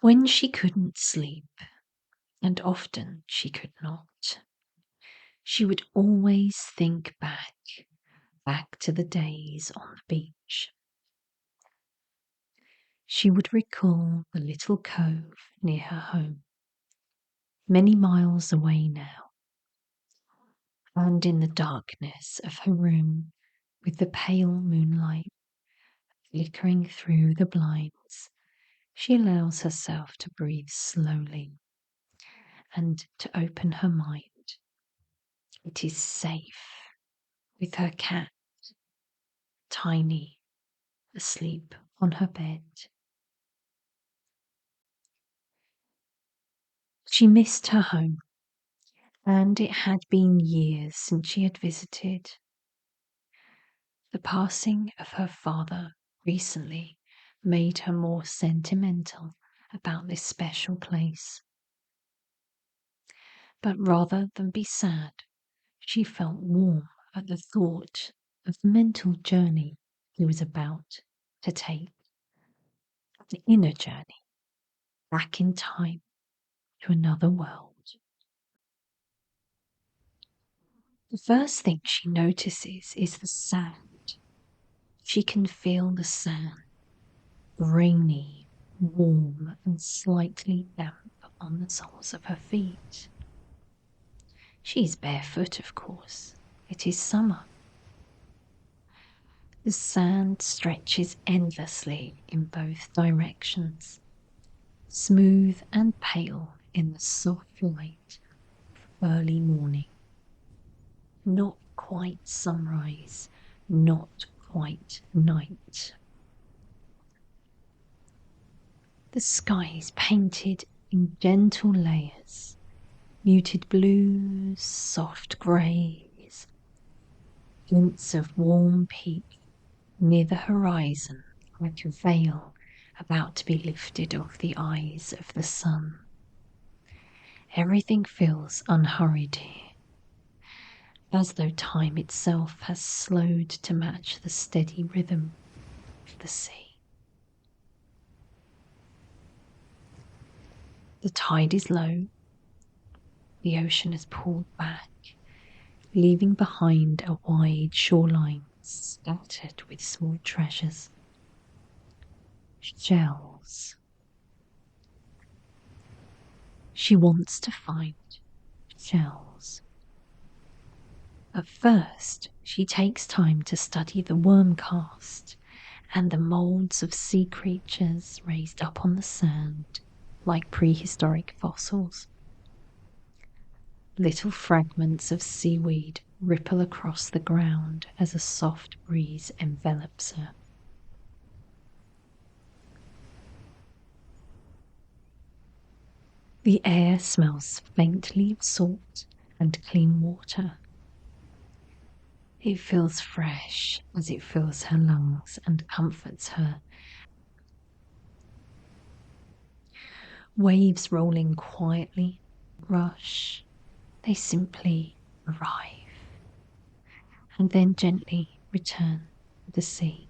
When she couldn't sleep, and often she could not, she would always think back to the days on the beach. She would recall the little cove near her home, many miles away now, and in the darkness of her room, with the pale moonlight flickering through the blinds, she allows herself to breathe slowly and to open her mind. It is safe with her cat, Tiny, asleep on her bed. She missed her home, and it had been years since she had visited. The passing of her father recently made her more sentimental about this special place. But rather than be sad, she felt warm at the thought of the mental journey he was about to take, the inner journey, back in time to another world. The first thing she notices is the sand. She can feel the sand, rainy, warm, and slightly damp on the soles of her feet. She is barefoot, of course. It is summer. The sand stretches endlessly in both directions, smooth and pale in the soft light of early morning. Not quite sunrise, not quite night. The sky is painted in gentle layers, muted blues, soft greys, glints of warm peak near the horizon like a veil about to be lifted off the eyes of the sun. Everything feels unhurried here, as though time itself has slowed to match the steady rhythm of the sea. The tide is low, the ocean has pulled back, leaving behind a wide shoreline scattered with small treasures. Shells. She wants to find shells. At first, she takes time to study the worm cast and the moulds of sea creatures raised up on the sand like prehistoric fossils. Little fragments of seaweed ripple across the ground as a soft breeze envelops her. The air smells faintly of salt and clean water. It feels fresh as it fills her lungs and comforts her. Waves rolling quietly, rush. They simply arrive and then gently return to the sea.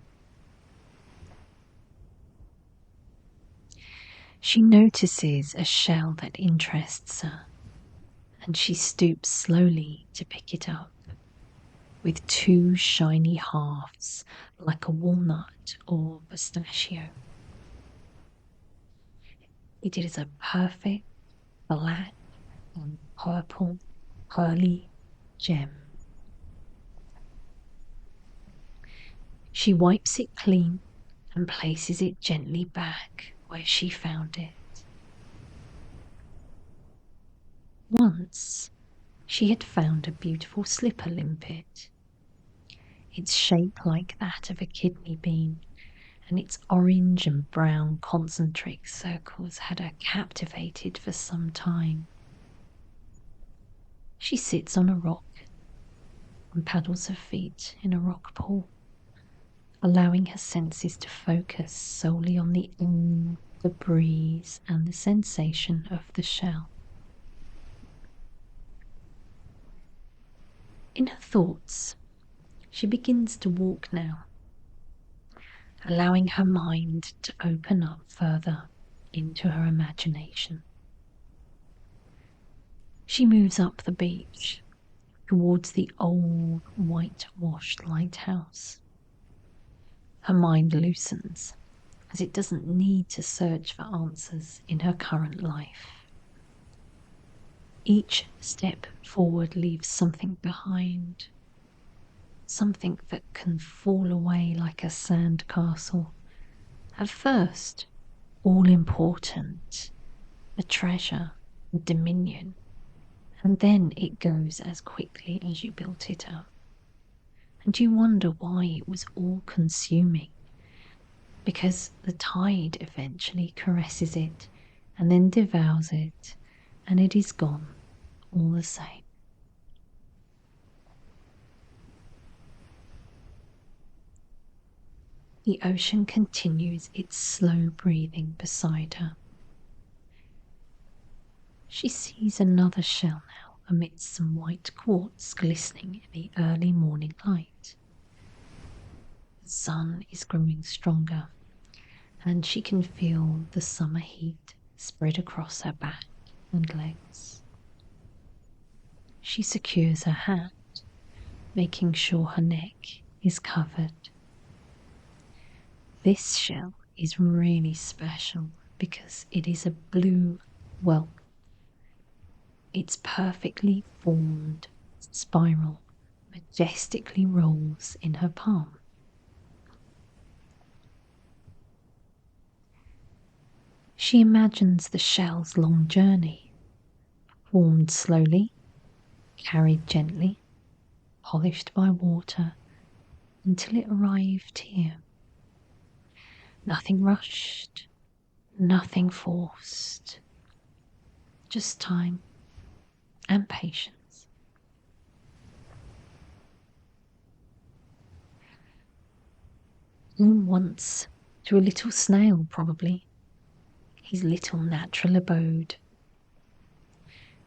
She notices a shell that interests her, and she stoops slowly to pick it up, with two shiny halves like a walnut or pistachio. It is a perfect black and purple pearly gem. She wipes it clean and places it gently back where she found it. Once she had found a beautiful slipper limpet, its shape like that of a kidney bean, and its orange and brown concentric circles had her captivated for some time. She sits on a rock and paddles her feet in a rock pool, allowing her senses to focus solely on the air, the breeze, and the sensation of the shell. In her thoughts, she begins to walk now, allowing her mind to open up further into her imagination. She moves up the beach towards the old whitewashed lighthouse. Her mind loosens as it doesn't need to search for answers in her current life. Each step forward leaves something behind, something that can fall away like a sand castle. At first, all important, a treasure, a dominion, and then it goes as quickly as you built it up. And you wonder why it was all consuming, because the tide eventually caresses it and then devours it, and it is gone all the same. The ocean continues its slow breathing beside her. She sees another shell now amidst some white quartz glistening in the early morning light. The sun is growing stronger, and she can feel the summer heat spread across her back and legs. She secures her hat, making sure her neck is covered. This shell is really special because it is a blue whelk. Its perfectly formed spiral majestically rolls in her palm. She imagines the shell's long journey, formed slowly, carried gently, polished by water, until it arrived here. Nothing rushed, nothing forced, just time and patience. Once to a little snail, probably, his little natural abode.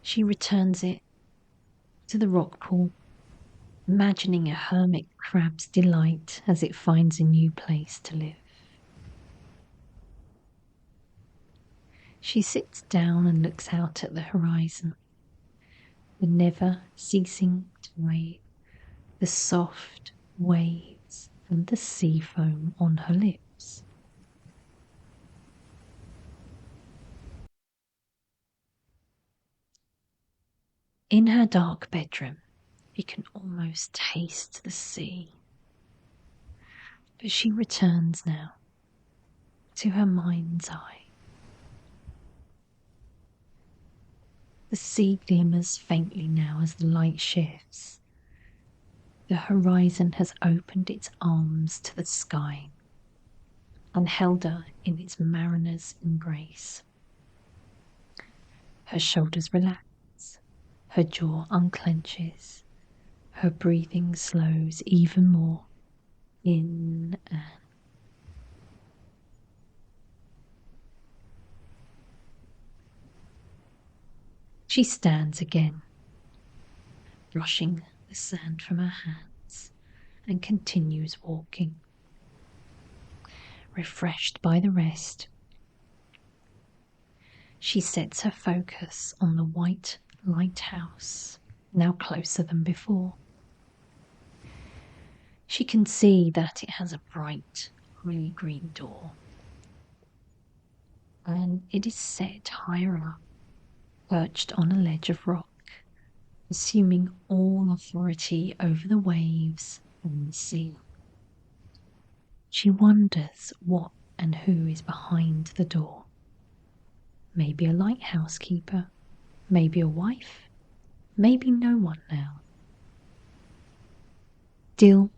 She returns it to the rock pool, imagining a hermit crab's delight as it finds a new place to live. She sits down and looks out at the horizon, the never ceasing tide, the soft waves and the sea foam on her lips. In her dark bedroom, she can almost taste the sea. But she returns now to her mind's eye. The sea glimmers faintly now as the light shifts. The horizon has opened its arms to the sky and held her in its mariner's embrace. Her shoulders relax, her jaw unclenches, her breathing slows even more. In and she stands again, brushing the sand from her hands, and continues walking. Refreshed by the rest, she sets her focus on the white lighthouse, now closer than before. She can see that it has a bright green door, and it is set higher up, perched on a ledge of rock, assuming all authority over the waves and the sea. She wonders what and who is behind the door. Maybe a lighthouse keeper, maybe a wife, maybe no one now. Still,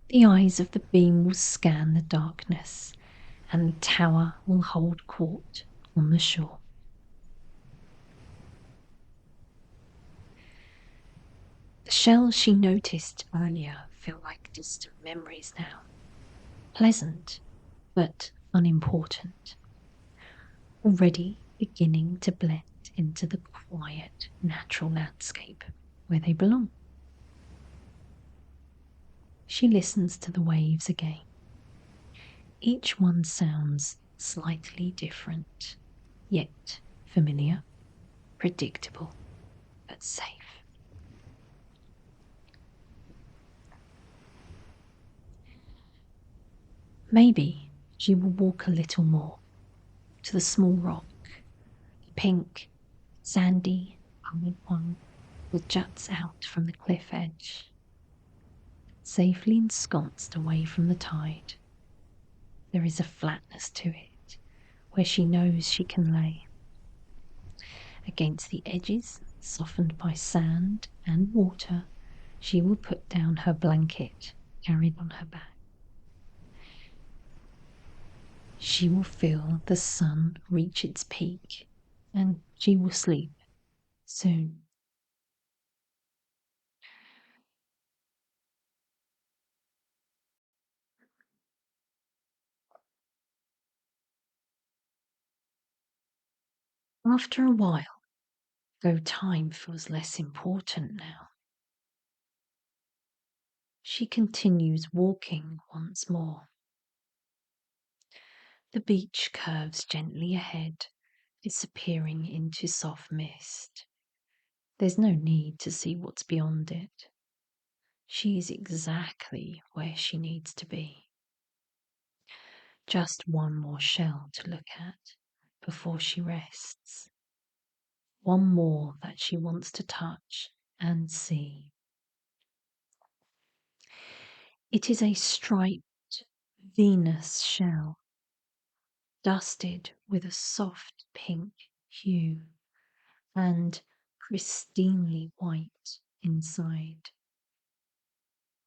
the eyes of the beam will scan the darkness, and the tower will hold court on the shore. The shells she noticed earlier feel like distant memories now. Pleasant, but unimportant. Already beginning to blend into the quiet, natural landscape where they belong. She listens to the waves again. Each one sounds slightly different, yet familiar, predictable, but safe. Maybe she will walk a little more to the small rock, the pink, sandy, coloured one that juts out from the cliff edge, safely ensconced away from the tide. There is a flatness to it where she knows she can lay. Against the edges, softened by sand and water, she will put down her blanket carried on her back. She will feel the sun reach its peak, and she will sleep soon. After a while, though time feels less important now, she continues walking once more. The beach curves gently ahead, disappearing into soft mist. There's no need to see what's beyond it. She is exactly where she needs to be. Just one more shell to look at before she rests. One more that she wants to touch and see. It is a striped Venus shell, dusted with a soft pink hue and pristinely white inside.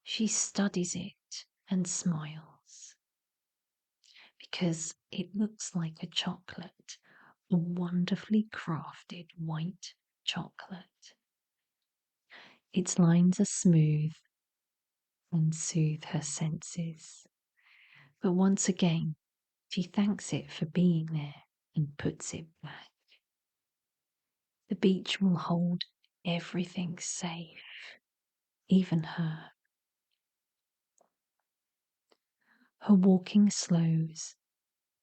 She studies it and smiles because it looks like a chocolate, a wonderfully crafted white chocolate. Its lines are smooth and soothe her senses. But once again, she thanks it for being there and puts it back. The beach will hold everything safe, even her. Her walking slows.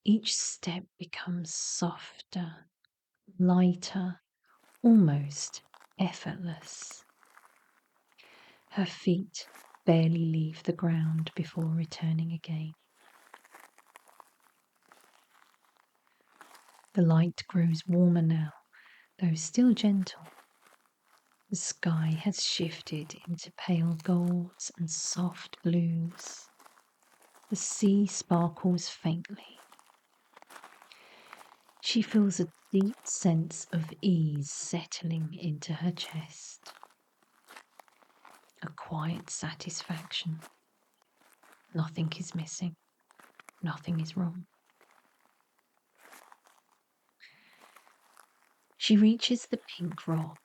Each step becomes softer, lighter, almost effortless. Her feet barely leave the ground before returning again. The light grows warmer now, though still gentle. The sky has shifted into pale golds and soft blues. The sea sparkles faintly. She feels a deep sense of ease settling into her chest. A quiet satisfaction. Nothing is missing. Nothing is wrong. She reaches the pink rock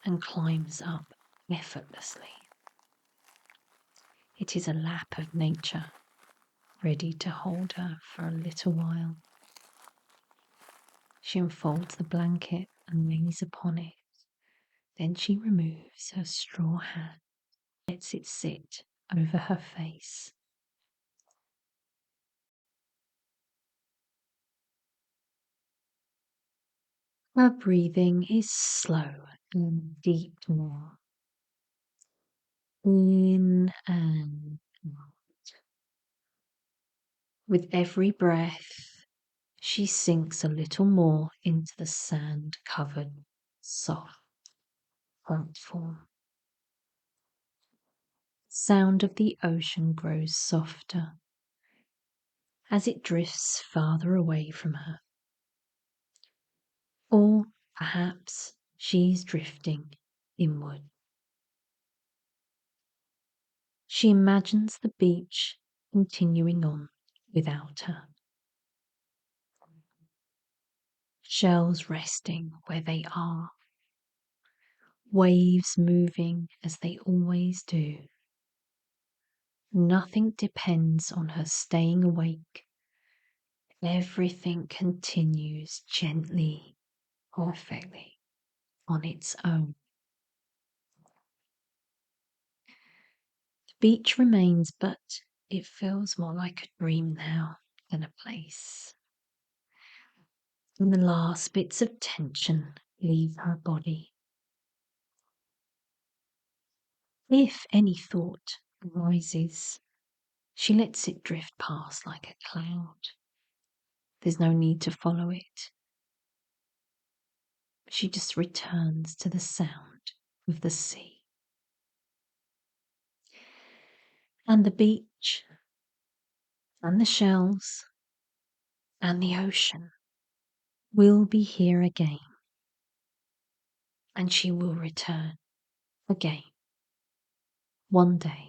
and climbs up effortlessly. It is a lap of nature, ready to hold her for a little while. She unfolds the blanket and lays upon it. Then she removes her straw hat, lets it sit over her face. Her breathing is slow and deep now. In and out. With every breath, she sinks a little more into the sand-covered, soft platform. The sound of the ocean grows softer as it drifts farther away from her. Or perhaps she's drifting inward. She imagines the beach continuing on without her. Shells resting where they are. Waves moving as they always do. Nothing depends on her staying awake. Everything continues gently, perfectly, on its own. The beach remains, but it feels more like a dream now than a place. and the last bits of tension leave her body. If any thought arises, she lets it drift past like a cloud. There's no need to follow it. She just returns to the sound of the sea. And the beach, and the shells, and the ocean will be here again. And she will return again, one day.